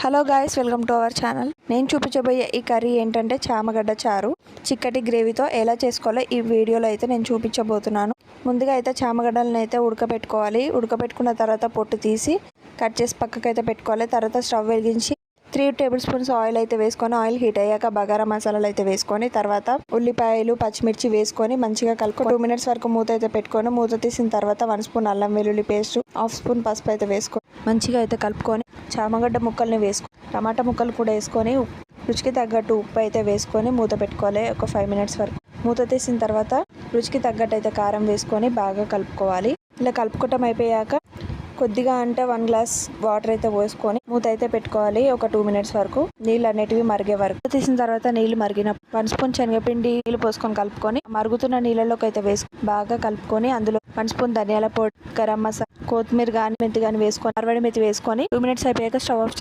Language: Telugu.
Hello guys, welcome to our channel. నేను చూపించబోయే ఈ కర్రీ ఏంటంటే చామగడ్డ చారు. చిక్కటి గ్రేవీతో ఎలా చేసుకోవాలో ఈ వీడియోలో అయితే నేను చూపించబోతున్నాను. ముందుగా అయితే చామగడ్డలను అయితే ఉడకబెట్టుకోవాలి. ఉడకబెట్టుకున్న తర్వాత పొట్టు తీసి కట్ చేసి పక్కకు అయితే పెట్టుకోవాలి. తర్వాత స్టవ్ వెలిగించి 3 టేబుల్ స్పూన్స్ ఆయిల్ అయితే వేసుకొని, ఆయిల్ హీట్ అయ్యాక బగారా మసాలాలు అయితే వేసుకొని, తర్వాత ఉల్లిపాయలు పచ్చిమిర్చి వేసుకొని మంచిగా కలుపుకొని 2 మినిట్స్ వరకు మూత అయితే పెట్టుకొని, మూత తీసిన తర్వాత 1 స్పూన్ అల్లం వెల్లుల్లి పేస్ట్, 1/2 స్పూన్ పసుపు అయితే వేసుకొని మంచిగా అయితే కలుపుకొని చామగడ్డ ముక్కల్ని వేసుకొని టమాటా ముక్కలు కూడా వేసుకొని రుచికి తగ్గట్టు ఉప్పు అయితే వేసుకొని మూత పెట్టుకోవాలి ఒక 5 మినిట్స్ వరకు. మూత తీసిన తర్వాత రుచికి తగ్గట్టు అయితే కారం వేసుకొని బాగా కలుపుకోవాలి. ఇలా కలుపుకోవటం అయిపోయాక కొద్దిగా అంటే 1 గ్లాస్ వాటర్ అయితే పోసుకొని మూత అయితే పెట్టుకోవాలి ఒక 2 మినిట్స్ వరకు, నీళ్ళు అనేటివి మరిగే వరకు. తీసిన తర్వాత నీళ్ళు మరిగిన 1 స్పూన్ శనగపిండి నీళ్ళు పోసుకొని కలుపుకొని మరుగుతున్న నీళ్ళలోకి అయితే వేసుకొని బాగా కలుపుకొని అందులో 1 స్పూన్ ధనియాల పొడి, గరం మసాలా, కొత్తిమీర కానీ మెంతి కానీ వేసుకొని అరవడి మెతి వేసుకొని 2 మినిట్స్ అయిపోయాక స్టవ్ ఆఫ్